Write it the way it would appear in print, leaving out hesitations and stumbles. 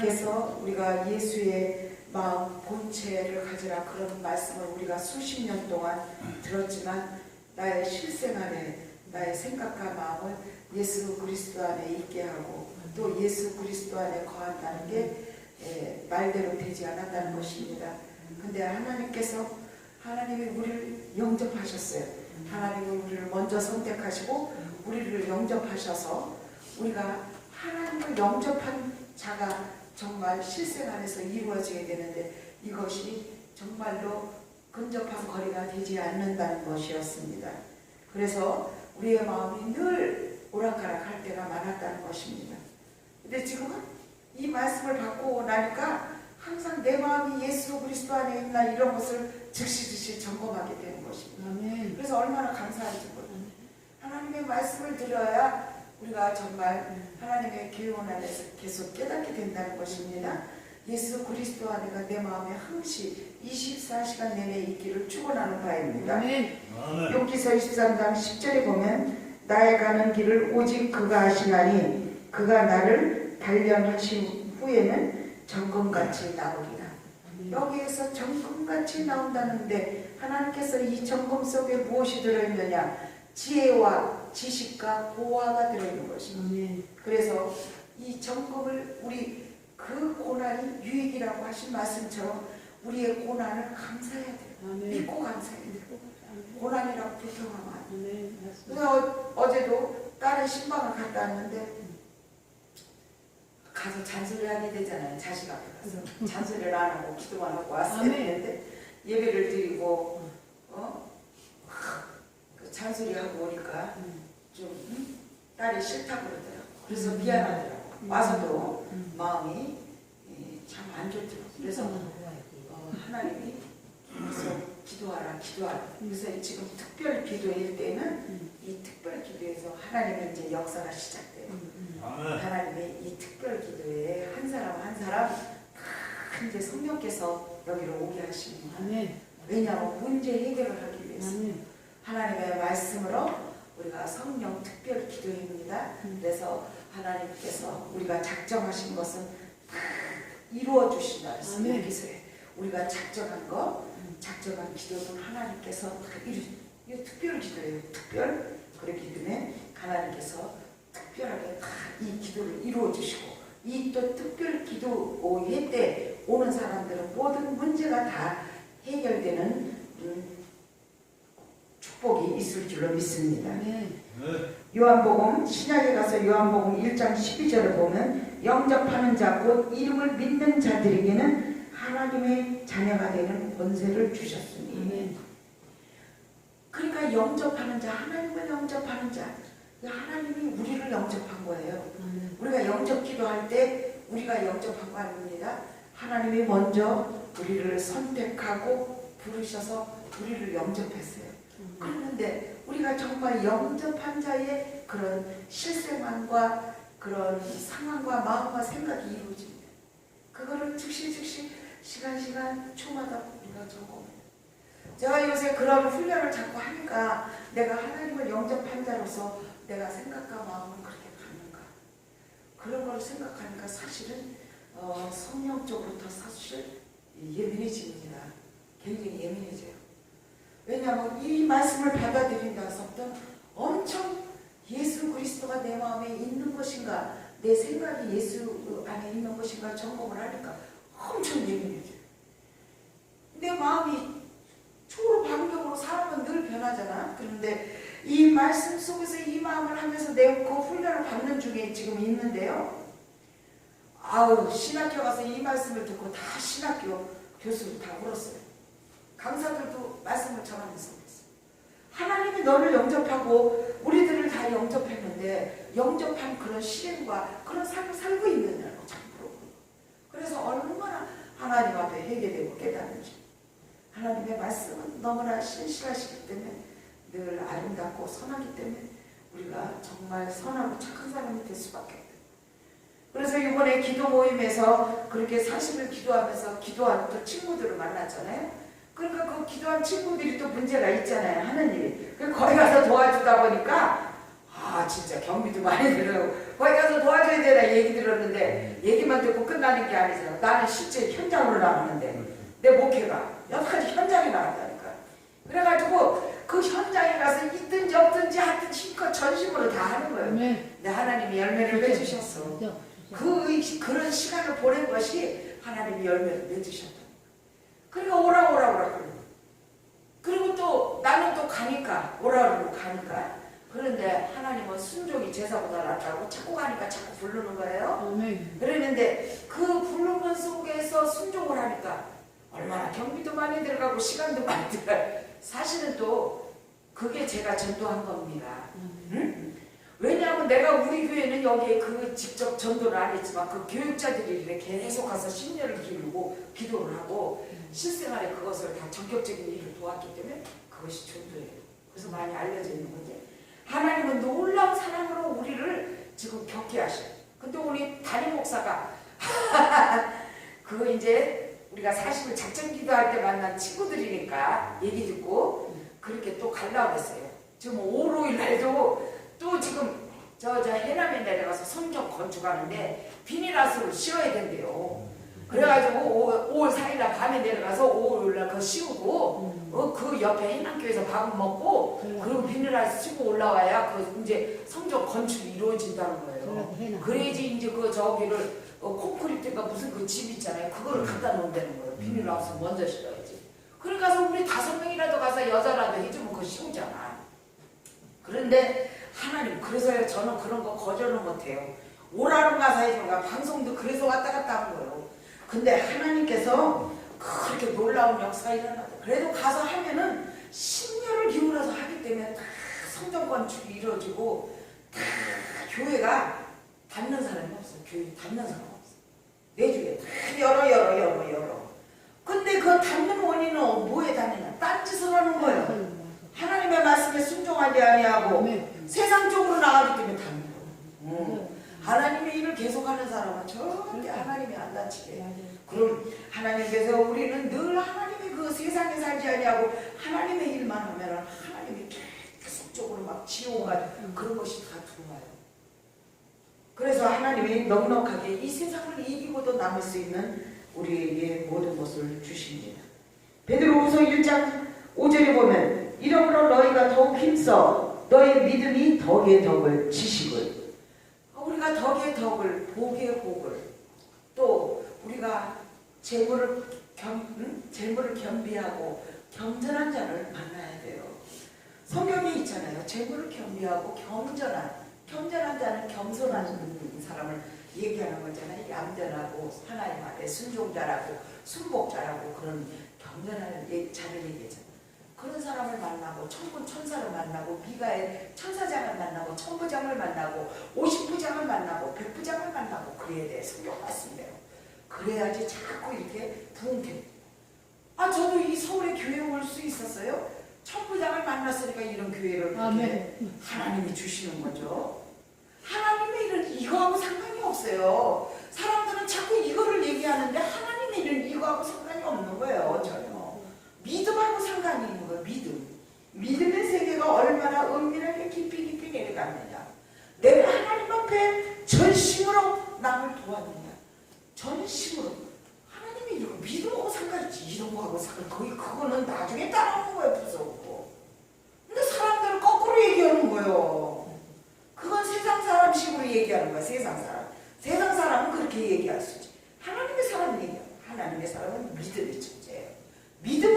하나님께서 우리가 예수의 마음 본체를 가지라 그런 말씀을 우리가 수십 년 동안 들었지만 나의 실생활에 나의 생각과 마음을 예수 그리스도 안에 있게 하고 또 예수 그리스도 안에 거한다는 게 말대로 되지 않았다는 것입니다. 근데 하나님이 우리를 영접하셨어요. 하나님이 우리를 먼저 선택하시고 우리를 영접하셔서 우리가 하나님을 영접한 자가 정말 실생활에서 이루어지게 되는데 이것이 정말로 근접한 거리가 되지 않는다는 것이었습니다. 그래서 우리의 마음이 늘 오락가락할 때가 많았다는 것입니다. 근데 지금은 이 말씀을 받고 나니까 항상 내 마음이 예수 그리스도 안에 있나 이런 것을 즉시 점검하게 되는 것입니다. 아멘. 그래서 얼마나 감사한지 몰라요. 하나님의 말씀을 들어야 우리가 정말 하나님의 교훈 안에서 계속 깨닫게 된다는 것입니다. 예수 그리스도 안에가 내 마음에 항시 24시간 내내 있기를 축원하는 바입니다. 욥기서 23장 10절에 보면 나의 가는 길을 오직 그가 아시나니 그가 나를 단련하신 후에는 점검같이 나오리라. 여기에서 점검같이 나온다는데 하나님께서 이 점검 속에 무엇이 들어있느냐? 지혜와 지식과 보화가 들어있는 것입니다. 그래서 이 점검을 우리 그 고난이 유익이라고 하신 말씀처럼 우리의 고난을 감사해야 돼요. 믿고 감사해야 돼요. 고난이라고 불평하면 안 돼요. 그래서 어제도 딸의 신방을 갔다 왔는데 가서 잔소리하게 되잖아요. 자식 앞에 가서 잔소리를 안 하고 기도만 하고 왔어야 되는데 예배를 드리고 그 잔소리하고 오니까 좀 딸이 싫다고 그러더라고. 그래서 미안하더라고. 와서도 마음이 참 안 좋더라고. 그래서 하나님이 계속 기도하라. 그래서 지금 특별 기도일 때는 이 특별 기도에서 하나님의 이제 역사가 시작돼요. 하나님의 이 특별 기도에 한 사람 큰 이제 성령께서 여기로 오게 하시는 거예요. 왜냐하면 문제 해결을 하기 위해서. 하나님의 말씀으로 우리가 성령 특별 기도입니다. 그래서 하나님께서 우리가 작정하신 것은 다 이루어 주신다. 여기서에 우리가 작정한 기도는 하나님께서 다 이 특별 기도예요. 특별. 그렇기 때문에 하나님께서 특별하게 다 이 기도를 이루어 주시고 이 또 특별 기도회 때 오는 사람들은 모든 문제가 다 해결되는 축복이 있을 줄로 믿습니다. 요한복음 신약에 가서 요한복음 1장 12절을 보면 영접하는 자 곧 이름을 믿는 자들에게는 하나님의 자녀가 되는 권세를 주셨으니 그러니까 영접하는 자, 하나님을 영접하는 자, 하나님이 우리를 영접한 거예요. 우리가 영접 기도할 때 우리가 영접한 거 아닙니다. 하나님이 먼저 우리를 선택하고 부르셔서 우리를 영접했어요. 그런데 우리가 정말 영접한 자의 그런 실생활과 그런 상황과 마음과 생각이 이루어집니다. 그거를 즉시 시간 초마다 우리가 적어요. 제가 요새 그런 훈련을 자꾸 하니까 내가 하나님을 영접한 자로서 내가 생각과 마음은 그렇게 가는가 그런 걸 생각하니까 사실은 성령적으로부터 사실 예민해집니다. 굉장히 예민해져요. 왜냐하면 이 말씀을 받아들인다서부터 엄청 예수 그리스도가 내 마음에 있는 것인가 내 생각이 예수 안에 있는 것인가 점검을 하니까 엄청 예민해져요. 내 마음이 초록방경으로 사람은 늘 변하잖아. 그런데 이 말씀 속에서 이 마음을 하면서 내가 그 훈련을 받는 중에 지금 있는데요. 신학교 가서 이 말씀을 듣고 다 신학교 교수를 다 울었어요. 강사들도 말씀을 전하면서 그랬어요. 하나님이 너를 영접하고 우리들을 다 영접했는데 영접한 그런 실행과 그런 삶을 살고 있느냐고 참 물어보고. 그래서 얼마나 하나님 앞에 회개되고 깨닫는지. 하나님의 말씀은 너무나 신실하시기 때문에 늘 아름답고 선하기 때문에 우리가 정말 선하고 착한 사람이 될 수밖에 없어요. 그래서 이번에 기도 모임에서 그렇게 40일 기도하면서 기도하는 또 친구들을 만났잖아요. 그러니까 그 기도한 친구들이 또 문제가 있잖아요. 하는 일이. 거기 가서 도와주다 보니까 아 진짜 경비도 많이 들어요. 거기 가서 도와줘야 되나 얘기 들었는데 얘기만 듣고 끝나는 게 아니잖아. 나는 실제 현장으로 나갔는데 내 목회가 여기까지 현장에 나갔다니까. 그래가지고 그 현장에 가서 있든지 없든지 하여튼 힘껏 전심으로 다 하는 거예요. 근데 하나님이 열매를 맺으셨어. 그런 시간을 보낸 것이 하나님이 열매를 맺으셨다. 그러니까 오라 그러고. 그리고 또 나는 또 가니까 오라 그러고 가니까. 그런데 하나님은 순종이 제사보다 낫다고 자꾸 가니까 자꾸 부르는 거예요. 그랬는데 그 부르는 속에서 순종을 하니까 얼마나 경비도 많이 들어가고 시간도 많이 들어가요. 사실은 또 그게 제가 전도한 겁니다. 응? 왜냐하면 내가 우리 교회는 여기에 그 직접 전도를 안 했지만 그 교육자들이 이렇게 계속 가서 심려를 기르고 기도를 하고 실생활에 그것을 다 전격적인 일을 도왔기 때문에 그것이 전도예요. 그래서 많이 알려져 있는 거지. 하나님은 놀라운 사랑으로 우리를 지금 겪게 하셔요. 근데 우리 담임 목사가 그거 이제 우리가 40일 작전 기도할 때 만난 친구들이니까 얘기 듣고 그렇게 또 가려고 했어요. 지금 5월 5일 날도 또 지금 저 해남에 내려가서 성경 건축하는데 비닐하우스를 씌워야 된대요. 그래가지고 5월 4일날 밤에 내려가서 5월 5일날 그거 씌우고 그 옆에 해남교회에서 밥을 먹고 그리고 비닐하우스 씌고 올라와야 그 이제 성경 건축이 이루어진다는 거예요. 그래야지 이제 그 저기를 콘크리트가 무슨 그 집 있잖아요. 그거를 갖다 놓는다는 거예요. 비닐하우스 먼저 씌워야지. 그래 가서 우리 5명이라도 가서 여자라도 해주면 그거 씌우잖아. 그런데 하나님 그래서 저는 그런 거 거절은 못해요. 오라는 가서 해주는 거야. 방송도 그래서 왔다 갔다 한 거예요. 근데 하나님께서 그렇게 놀라운 역사가 일어나요. 그래도 가서 하면은 심려를 기울여서 하기 때문에 다 성전 건축이 이루어지고 다 교회가 닫는 사람이 없어요. 교회 닫는 사람 없어요. 내 주에 다 열어. 근데 그 닫는 원인은 뭐에 닫느냐? 딴짓을 하는 거예요. 하나님의 말씀에 순종하지 아니하고 세상 쪽으로 나가기 때문에 닫는 거예요. 하나님의 일을 계속하는 사람은 절대 하나님이 안 다치게. 그럼 하나님께서 우리는 늘 하나님의 그 세상에 살지 아니하고 하나님의 일만 하면 하나님이 계속적으로 막 지워가지고 그런 것이 다 들어와요. 그래서 하나님이 넉넉하게 이 세상을 이기고도 남을 수 있는 우리에게 모든 것을 주십니다. 베드로후서 1장 5절에 보면 이러므로 너희가 더욱 힘써 너희 믿음이 덕의 덕을 지식을. 우리가 덕의 덕을, 복의 복을, 또 우리가 재물을 겸비하고 겸전한 자를 만나야 돼요. 성경에 있잖아요. 재물을 겸비하고 겸전한 자는 겸손한 사람을 얘기하는 거잖아요. 얌전하고 하나님 앞에 순종자라고 순복자라고 그런 겸전한 자를 얘기하잖아요. 그런 사람을 만나고 천군 천사를 만나고 미가엘 천사장을 만나고 천부장을 만나고 50부장을 만나고 100부장을 만나고 그래야 돼. 성경 말씀대로. 그래야지 자꾸 이렇게 부흥해. 저도 이 서울에 교회 올 수 있었어요. 천부장을 만났으니까 이런 교회를 그렇게 하나님이 주시는 거죠. 하나님의 일은 이거하고 상관이 없어요. 사람들은 자꾸 이거를 얘기하는데 하나님의 일은 이거하고 상관이 없는 거예요. 전혀. 믿음하고 상관이 있는 거예요. 믿음의 세계가 얼마나 은밀하게 깊이 내려갔느냐. 내가 하나님 앞에 전심으로 남을 도왔느냐. 전심으로. 하나님이 이런 믿음하고 상관이지. 이런 거하고 상관. 그거는 나중에 따라오는 거예요. 무서워. 근데 사람들은 거꾸로 얘기하는 거예요. 그건 세상 사람식으로 얘기하는 거야. 세상 사람. 세상 사람은 그렇게 얘기할 수 있지. 하나님의 사람은 얘기해요. 하나님의 사람은 믿음의 존재예요. 믿음